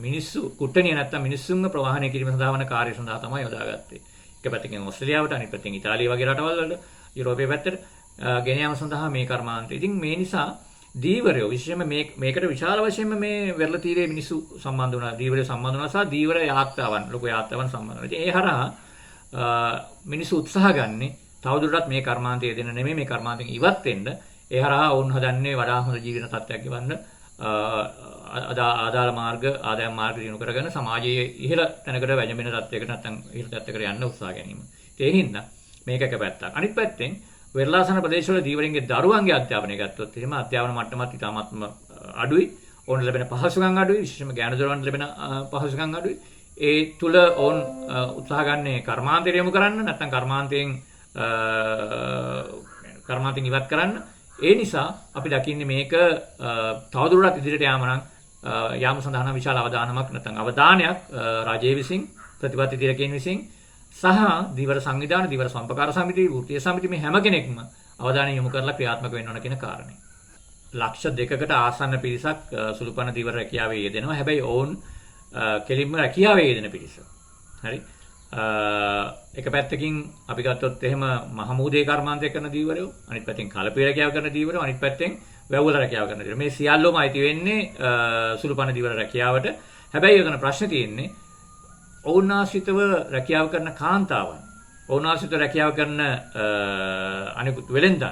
මිනිස්සු කුට්ටනිය නැත්තම් මිනිස්සුන්ව ප්‍රවාහනය කිරීම සඳහා වන කාර්ය සඳහා තමයි යොදාගත්තේ. එක පැත්තකින් ඕස්ට්‍රේලියාවට, අනිත් පැත්තෙන් ඉතාලිය වගේ රටවල් වලට, යුරෝපයේ පැත්තට ගෙන යාම සඳහා මේ කර්මාන්තය. ඉතින් මේ නිසා දීවරයෝ විශේෂයෙන්ම මේකට විශාල වශයෙන්ම මේ වෙරළ තීරයේ මිනිස්සු සම්බන්ධ වුණා. දීවරයෝ සම්බන්ධ වුණා සහ දීවර යාත්‍රාවන්, ලොකු යාත්‍රාවන් සම්බන්ධ වුණා. ඉතින් ඒ හරහා මිනිස්සු උත්සාහ ගන්නේ තවදුරටත් මේ කර්මාන්තය දෙන්න නෙමෙයි, මේ කර්මාන්තයෙන් ඉවත් වෙන්න. ඒ හරහා වුන් හදන්නේ වඩා හොඳ ජීවන තත්ත්වයක් ගෙවන්න, ආදාළ මාර්ග, ආදායම් මාර්ග දිනු කරගෙන සමාජයේ ඉහළ තැනකට වැජඹෙන තත්ත්වයකට නැත්නම් ඉහළ තත්ත්වයකට යන්න උත්සාහ ගැනීම. ඒ හින්දා මේක එක පැත්තක්. අනිත් පැත්තෙන් වෙරළාසන ප්‍රදේශවල දීවරින්ගේ දරුවන්ගේ අධ්‍යාපනය ගත්තොත් එහෙම අධ්‍යාපන මට්ටමත් ඉතාමත්ම අඩුයි. ඕන ලැබෙන පහසුකම් අඩුයි. විශේෂයෙන්ම ගෑනු දරුවන්ට ලැබෙන පහසුකම් අඩුයි. ඒ තුල ඕන් උත්සාහ ගන්නේ කර්මාන්තයට යොමු කරන්න, නැත්නම් කර්මාන්තයෙන් ඉවත් කරන්න. ඒ නිසා අපි දකින්නේ මේක තවදුරටත් ඉදිරියට යාම සඳහා නම් විශාල අවධානමක් නැත්නම් අවධානයක් රජයේ විසින්, ප්‍රතිපත්ති තිරකයන් විසින් සහ දීවර සංවිධාන, දීවර සම්පකාර සමිති, වෘත්තීය සමිති මේ හැම කෙනෙක්ම අවධානය යොමු කරලා ක්‍රියාත්මක වෙන්න ඕන කියන කාරණේ. ලක්ෂ 2කට ආසන්න පිරිසක් සුළුපන දීවර රැකියාවේ යෙදෙනවා. හැබැයි ඔවුන් කෙලින්ම රැකියාවේ යෙදෙන පිරිස. හරි. එක පැත්තකින් අපි ගත්තොත් එහෙම මහමූදේ කර්මාන්තය කරන දීවරයෝ, අනිත් පැත්තෙන් කලපේ රැකියාව කරන දීවරයෝ, අනිත් පැත්තෙන් වැව්වල රැකියාව කරන දීවරයෝ. මේ සියල්ලම අයිති වෙන්නේ සුළුපණ දීවර රැකියාවට. හැබැයි ඒකන ප්‍රශ්නේ තියෙන්නේ ඔවුන් ආශ්‍රිතව රැකියාව කරන කාන්තාවන්, ඔවුන් ආශ්‍රිතව රැකියාව කරන අනිකුත් වෙලෙන්දන්,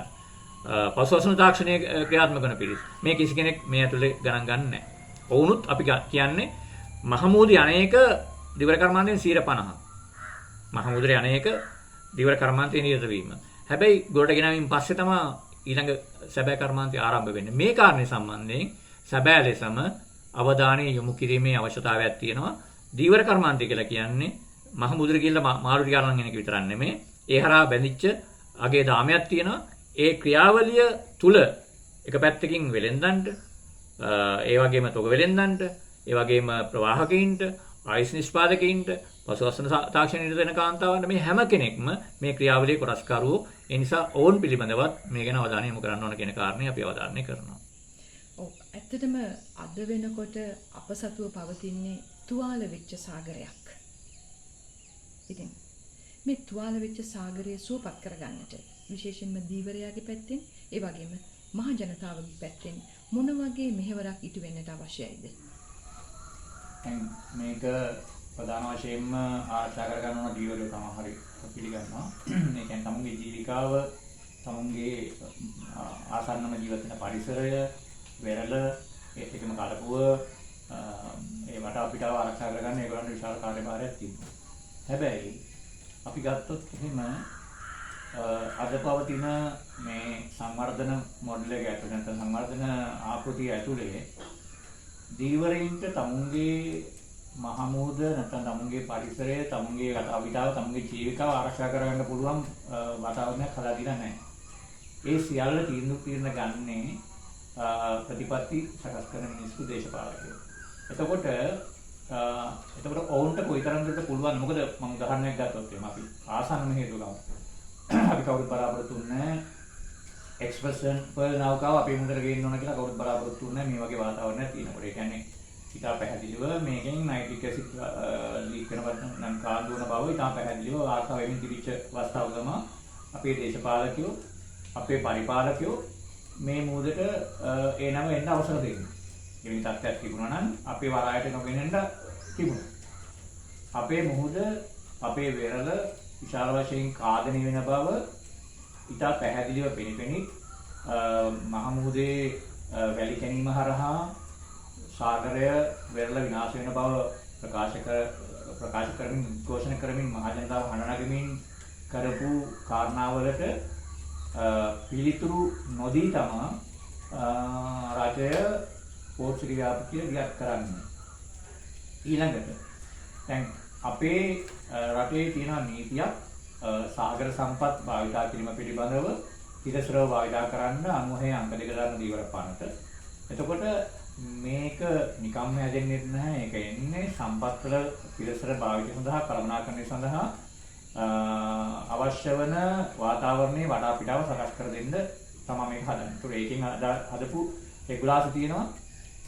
පසුවසන තාක්ෂණයේ ක්‍රියාත්මක කරන පිරිස්. මේ කිසි කෙනෙක් මේ ඇතුලේ ගණන් ගන්න නැහැ. ඔවුනුත් අපි කියන්නේ මහමූදේ අනේක දීවර කර්මාන්තයෙන් 50%. මහමුදරේ අනේක දීවර කර්මාන්තයේ නිරත වීම. හැබැයි ගොඩට ගෙනාවින් පස්සේ තමයි ඊළඟ සැබෑ කර්මාන්තය ආරම්භ වෙන්නේ. මේ කාරණේ සම්බන්ධයෙන් සැබෑ ලෙසම අවධානය යොමු කිරීමේ අවශ්‍යතාවයක් තියෙනවා. දීවර කර්මාන්තය කියලා කියන්නේ මහමුදරේ කියලා මාරුටි කාරණන් එන එක විතරක් නෙමෙයි. ඒ හරහා බැඳිච්ච අගේ දාමයක් තියෙනවා. ඒ ක්‍රියාවලිය තුල එක පැත්තකින් වෙලෙන්දන්ට, ඒ වගේම තොග වෙලෙන්දන්ට, ඒ වගේම ප්‍රවාහකයින්ට, ආයුෂ් නිෂ්පාදකයින්ට, පසුවස්න තාක්ෂණයට දෙන කාන්තාවන්ට මේ හැම කෙනෙක්ම මේ ක්‍රියාවලියේ කොටස්කරුවෝ. ඒ නිසා ඕන් පිළිබඳවත් මේ ගැන අවධානය යොමු කරන්න ඕන කියන කාරණේ අපි අවධාරණය කරනවා. ඔව් ඇත්තටම අද වෙනකොට අප සතුව පවතින්නේ තුවාල වෙච්ච සාගරයක්. ඉතින් මේ තුවාල වෙච්ච සාගරය සුවපත් කරගන්නට විශේෂයෙන්ම දීවරයාගේ පැත්තෙන්, ඒ වගේම මහ ජනතාවගේ පැත්තෙන් මොන වගේ මෙහෙවරක් ඉටු වෙන්නට අවශ්‍යයිද? මේක ප්‍රධාන වශයෙන්ම ආරක්ෂා කර ගන්න ඕන දීවරයෝ තමයි හරි පිළිගන්නවා. මේ කියන්නේ තමුන්ගේ ජීවිකාව, තමුන්ගේ ආසන්නම ජීවත් වෙන පරිසරය, වෙරළ, ඒත් එකම කලපුව, ඒ වටා පිටාව ආරක්ෂා කරගන්න ඒගොල්ලන්ට විශාල කාර්යභාරයක් තිබෙනවා. හැබැයි අපි ගත්තොත් එහෙම අද පවතින මේ සංවර්ධන මොඩල් එක ඇතුළේ නැත්නම් සංවර්ධන ආකෘතිය ඇතුළේ දීවරයින්ට තමුන්ගේ මහමූද නැත්නම් තමුන්ගේ පරිසරය, තමුන්ගේ අවිතාව, තමුන්ගේ ජීවිකාව ආරක්ෂා කරගන්න පුළුවන් වාතාවරණයක් හදලා දීලා නැහැ. ඒ සියල්ල තීරණ ගන්නේ ප්‍රතිපත්ති සකස් කරන මිනිස්සු, දේශපාලකයෝ. එතකොට ඔවුන්ට කොයිතරම් දුරට පුළුවන්, මොකද මම උදාහරණයක් ගත්තොත් එහෙනම් අපි ආසන්නම හේතු ගමු. අපි කවුරුත් බලාපොරොත්තු වෙන්නේ එක්ස්ප්‍රෙෂන් වල නෞකාව අපේ මුදල ගේන්න ඕන කියලා කවුරුත් බලාපොරොත්තු වෙන්නේ මේ වගේ වාතාවරණයක් තියෙනකොට. ඒ කියන්නේ ඉතා පැහැදිලිව මේකෙන් නයිට්‍රික් ඇසිඩ් ලීක් වෙනවත් නම් කාන්දු වෙන බව ඉතා පැහැදිලිව වාර්තා වෙමින් තිබිච්ච අවස්ථාව තමයි අපේ දේශපාලකයෝ, අපේ පරිපාලකයෝ මේ මුදලට ඒ නම එන්න අවසර දෙන්නේ. එවැනි තත්ත්වයක් තිබුණා නම් අපේ වරායට නොගෙනෙන්න තිබුණා. අපේ මුහුද, අපේ වෙරළ විශාල වශයෙන් කාදනය වෙන බව ඉතා පැහැදිලිව පෙනිපෙනි මහමුහුදේ වැලි කැණීම හරහා සාගරය, වෙරළ විනාශ වෙන බව ප්‍රකාශ කරමින්, ഘോഷණ කරමින් මහ ජනතාව හඬ නගමින් කරපු කාරණාවලට පිළිතුරු නොදී තමයි රජය පෝර්චුගීසි ව්‍යාපෘතිය දියත් කරන්නේ. ඊළඟට දැන් අපේ රටේ තියෙන නීතියක් සාගර සම්පත් භාවිතා කිරීම පිළිබඳව පිළිසරව භාවිතා කරන්න 96 අංක 2 දාන දීවර පනත. එතකොට මේක නිකම්ම හැදෙන්නේ නැහැ. ඒක එන්නේ සම්පත් වල පිළිසර භාවිතය සඳහා, කළමනාකරණය සඳහා අවශ්‍ය වන වාතාවරණයේ වටා පිටාව සකස් කර දෙන්න තමයි මේක හදන්නේ. ඒක ඒකෙන් හදපු රෙගුලාසි තියෙනවා.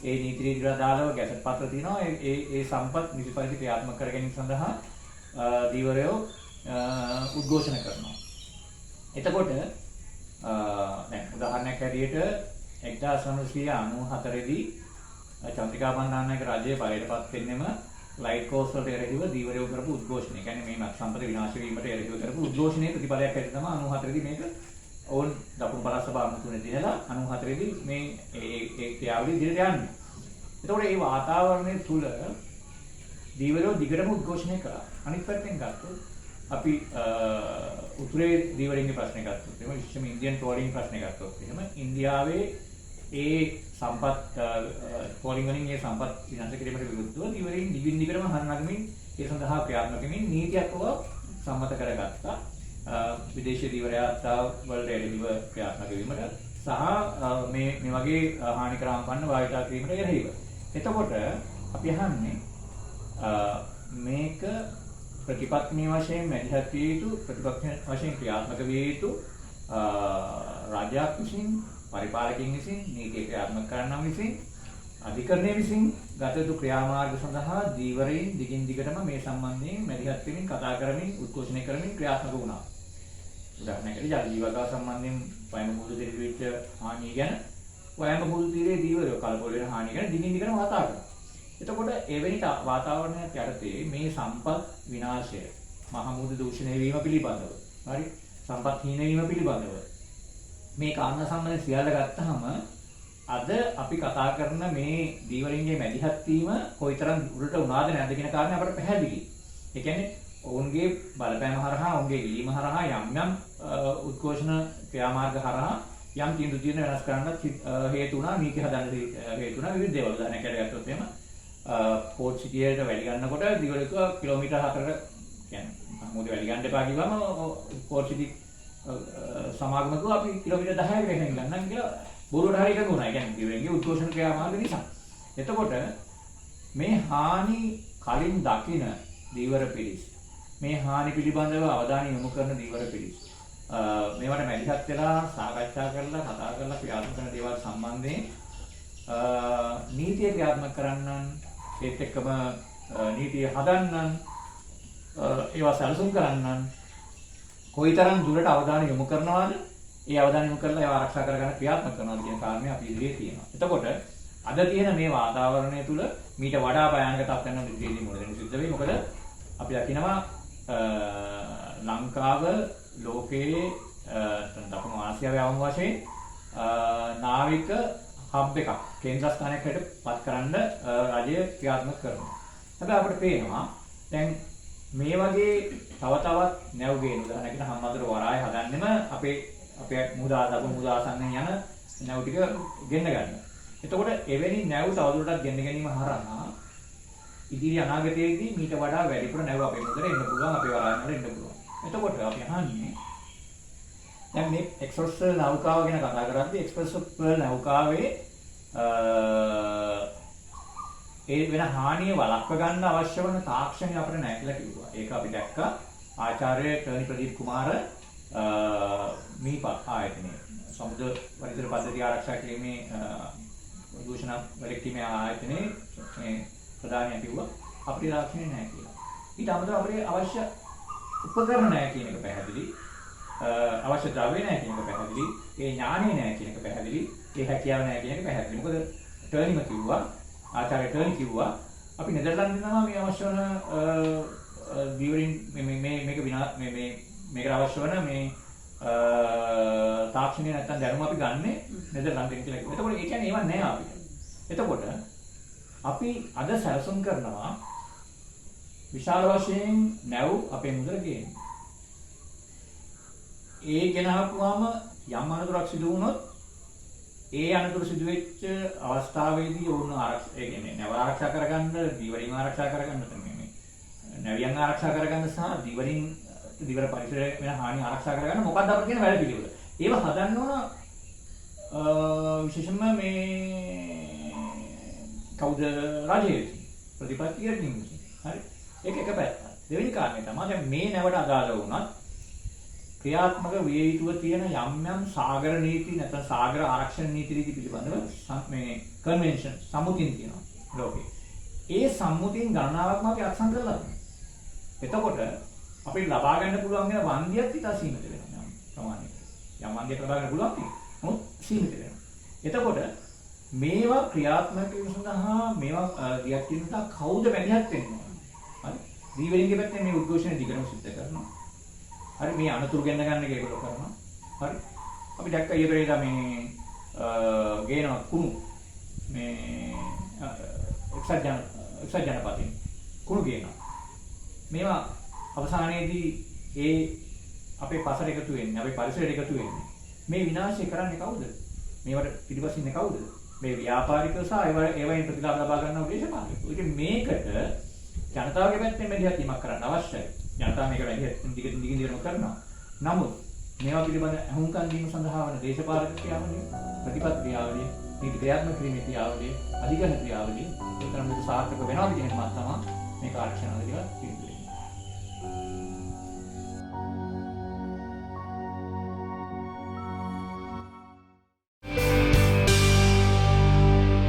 ඒ නීති රීතිවල දාලව ගැසට් පත්‍ර තියෙනවා. ඒ සම්පත් නිසි පරිදි ක්‍රියාත්මක කර ගැනීම සඳහා දීවරයෝ උද්ඝෝෂණ කරනවා. එතකොට දැන් උදාහරණයක් හැටියට 1994 දී චන්ද්‍රිකා බණ්ඩාරනායක රජයේ බලයටපත් වෙන්නෙම ලයිට් කෝස් වලට එරෙහිව දීවරයෝ කරපු උද්ඝෝෂණය. ඒ කියන්නේ මේ සම්පත විනාශ වීමට එරෙහිව කරපු උද්ඝෝෂණයේ ප්‍රතිඵලයක් හැටියට තමයි 94 දී මේක ඕන් දකුණු පළාත් සභාව මුතුනේ දිනලා 94 දී මේ ඒ ක්‍රියාවලිය ඉදිරියට යන්නේ. එතකොට මේ වාතාවරණය තුල දීවරයෝ දිගටම උද්ඝෝෂණය කළා. අනිත් පැත්තෙන් ගත්තොත් අපි උතුරේ දීවරින්ගේ ප්‍රශ්නේ ගත්තොත් එහෙම විශේෂයෙන්ම ඉන්දියන් ට්‍රෝලිං ප්‍රශ්නේ ගත්තොත් එහෙම ඉන්දියාවේ ඒ සම්පත් ට්‍රෝලිං වලින් ඒ සම්පත් විනාශ කිරීමට විරුද්ධව දීවරින් දිගින් හරනගමින් ඒ සඳහා ක්‍රියාත්මක වෙමින් නීතියක් සම්මත කරගත්තා. විදේශීය දීවරයාත්තා වලට එරෙහිව ක්‍රියාත්මක වීමට සහ මේ වගේ හානිකර ආම්පන්න භාවිතා කිරීමට එරෙහිව. එතකොට අපි අහන්නේ මේක ප්‍රතිපත්ති වශයෙන් මැදිහත් විය යුතු, ප්‍රතිපත්ති වශයෙන් ක්‍රියාත්මක විය යුතු රාජ්‍යයක් විසින්, පරිපාලකයන් විසින්, නීතිය ක්‍රියාත්මක කරන්නන් විසින් අධිකරණය විසින් ගත යුතු ක්‍රියාමාර්ග සඳහා දීවරයින් දිගින් දිගටම මේ සම්බන්ධයෙන් මැදිහත් වෙමින් කතා කරමින් උද්ඝෝෂණය කරමින් ක්‍රියාත්මක වුණා. උදාහරණයකට ජල ජීවකා සම්බන්ධයෙන් වයඹ මුහුදු තීරයේ වෙච්ච හානිය ගැන වයඹ මුහුදු තීරයේ දීවරය කලබල වෙන හානිය ගැන දිගින් දිගටම කතා කරා. එතකොට එවැනි වාතාවරණයක් යටතේ මේ සම්පත් විනාශය, මහ මුහුදු දූෂණය වීම පිළිබඳව, හරි සම්පත් හීන වීම පිළිබඳව මේ කාරණා සම්බන්ධ සියල්ල ගත්තාම අද අපි කතා කරන මේ දීවරින්ගේ මැදිහත් වීම කොයිතරම් දුරට වුණාද නැද්ද කියන කාරණේ අපට පැහැදිලි. ඒ කියන්නේ ඔවුන්ගේ බලපෑම හරහා, ඔවුන්ගේ ඉල්ලීම හරහා යම් උද්ඝෝෂණ ක්‍රියාමාර්ග හරහා යම් තීන්දුව වෙනස් කරන්නත් හේතු වුණා, නීති හදන්න හේතු වුණා විවිධ දේවල්. උදාහරණයක් ගත්තොත් එහෙම පෝට් සිටියට වැලි ගන්නකොට දීවරයක කිලෝමීටර් 4කට කියන්නේ මොකද වැලි ගන්න එපා කිව්වම පෝට් සිටි සමාගමක අපි කිලෝමීටර් 10ක වෙනින් ගන්නම් කියලා බොරුවට හරි එකතු වුණා. ඒ කියන්නේ දීවරයන්ගේ උද්ඝෝෂණ ක්‍රියාමාර්ග නිසා. එතකොට මේ හානි කලින් දකින දීවර පිරිස්, මේ හානි පිළිබඳව අවධානය යොමු කරන දීවර පිරිස් මේවට මැදිහත් වෙලා සාකච්ඡා කරලා කතා කරලා ක්‍රියාත්මක කරන දේවල් සම්බන්ධයෙන් නීතිය ක්‍රියාත්මක කරන්නන්, ඒත් එක්කම නීතිය හදන්නන්, ඒවා සැලසුම් කරන්නන් කොයිතරම් දුරට අවධානය යොමු කරනවද, ඒ අවධානය යොමු කරලා ඒවා ආරක්ෂා කරගන්න ක්‍රියාත්මක කරනවාද කියන කාරණේ අපි ඉදිරියේ තියෙනවා. එතකොට අද තියෙන මේ වාතාවරණය තුල මීට වඩා භයානක තත්ත්වයන් ඉදිරියේදී මුණ දෙන්න සිද්ධ වෙයි. මොකද අපි දකිනවා ලංකාව ලෝකයේ දකුණු ආසියාවේ අවම වශයෙන් නාවික හබ් එකක් කේන්ද්‍රස්ථානයක් හැටියට පත් කරන්න රජය ක්‍රියාත්මක කරනවා. හැබැයි අපිට පේනවා දැන් මේ වගේ තව තවත් නැව් ගේන උදාහරණයකට හම්බන්තොට වරාය හදන්නෙම අපේ දකුණු මුහුද ආසන්නයෙන් යන නැව් ටික ගෙන්න ගන්නවා. එතකොට එවැනි නැව් තවදුරටත් ගෙන්න ගැනීම හරහා ඉදිරි අනාගතයේදී මීට වඩා වැඩිපුර නැව් අපේ මුහුදට එන්න පුළුවන්, අපේ වරායන් වල එන්න පුළුවන්. එතකොට අපි අහන්නේ දැන් මේ එක්ස්ප්‍රෙස් නෞකාව ගැන කතා කරද්දී එක්ස්ප්‍රෙස් නෞකාවේ ඒ වෙන හානිය වළක්ව ගන්න අවශ්‍ය වන තාක්ෂණය අපිට නැහැ කියලා කිව්වා. ඒක අපි දැක්කා ආචාර්ය ටර්නි ප්‍රදීප් කුමාර මීපත් ආයතනයේ සමුද්‍ර පරිසර පද්ධතිය ආරක්ෂා කිරීමේ දූෂණ වැළැක්වීමේ ආයතනයේ මේ ප්‍රධානියා කිව්වා අපේ තාක්ෂණය නැහැ කියලා. ඊට අමතරව අපේ අවශ්‍ය උපකරණ නැහැ කියන එක පැහැදිලි. අවශ්‍ය ද්‍රව්‍ය නැහැ කියන එක පැහැදිලි. ඒ ඥානෙ නැහැ කියන එක පැහැදිලි. ඒ හැකියාව නැහැ කියන එක පැහැදිලි. මොකද ටර්නිම කිව්වා, ආචාර්ය ටර්නි කිව්වා අපි නෙදර්ලන්තේ යනවා මේ අවශ්‍ය වන දීවරින් මේකට අවශ්‍ය වන මේ තාක්ෂණය නැත්තම් දැනුම අපි ගන්නෙ නෙදර්ලන්තෙන් කියලා කිව්වා. එතකොට ඒ කියන්නේ ඒව නැහැ අපිට. එතකොට අපි අද සැලසුම් කරනවා විශාල වශයෙන් නැව් අපේ මුදල ගේන්නේ. ඒ ගෙනහපුවාම යම් අනතුරක් සිදු වුණොත් ඒ අනතුරු සිදු වෙච්ච අවස්ථාවේදී වුණ ඒ කියන්නේ නැව ආරක්ෂා කරගන්න, දීවරින් ආරක්ෂා කරගන්න, මේ නැවියන් ආරක්ෂා කරගන්න සහ දීවර පරිසරයේ වෙන හානි ආරක්ෂා කරගන්න මොකක්ද අපිට කියන වැඩ පිළිවෙල. ඒව හදන්න ඕන විශේෂයෙන්ම මේ කවුද රජයේ ප්‍රතිපත්තිය නියුසි. හරි. ඒක එක පැත්තක්. දෙවෙනි කාරණේ තමයි දැන් මේ නැවට අදාළ වුණත් ක්‍රියාත්මක විය යුතුව තියෙන යම් සාගර නීති නැත්නම් සාගර ආරක්ෂණ නීති රීති පිළිබඳව මේ කන්වෙන්ෂන් සම්මුතින් තියෙනවා ලෝකේ. ඒ සම්මුතින් ගණනාවක්ම අපි අත්සන් කරලා තියෙනවා. එතකොට අපිට ලබා ගන්න පුළුවන් වෙන වන්දියත් ඉතා සීමිත වෙනවා ප්‍රමාණයකට. යම් වන්දියක් ලබා ගන්න පුළුවන් නමුත් සීමිත වෙනවා. එතකොට මේවා ක්‍රියාත්මක වීම සඳහා මේවා ක්‍රියාත්මක වෙන කවුද මැදිහත් වෙන්නේ? හරි. දීවරින්ගේ පැත්තෙන් මේ උද්ඝෝෂණ දිගටම සිද්ධ කරනවා. හරි මේ අනතුරු ගෙන්න ගන්න එක ඒගොල්ලෝ කරනවා. හරි. අපි දැක්ක ඊපෙරේදා මේ ගේනවා කුණු මේ එක්සත් ජනපදයෙන් කුණු ගේනවා. මේවා අවසානයේදී ඒ අපේ පසට එකතු වෙන්නේ, අපේ පරිසරයට එකතු වෙන්නේ. මේ විනාශය කරන්නේ කවුද? මේවට පිටිපස්සින්නේ කවුද? මේ ව්‍යාපාරිකයෝ සහ ඒවයින් ප්‍රතිලාභ ලබා ගන්නව දේශපාලකයෝ. ඉතින් මේකට ජනතාවගේ පැත්තෙන් මෙදිහත් වීමක් කරන්න අවශ්‍යයි. ජනතාව මේක වැඩි දිගින් කරනවා. නමුත් මේවා පිළිබඳ අහුම්කම් දීම සඳහා වන දේශපාලක ක්‍රියාවලිය, ප්‍රතිපත්ති ක්‍රියාවලිය, නීති ක්‍රියාත්මක කිරීමේ ක්‍රියාවලිය, අධිකරණ ක්‍රියාවලිය ඒතරම් සාර්ථක වෙනවද කියන එක තමයි මේ කාර්යක්ෂණවල කියලා කියන්නේ.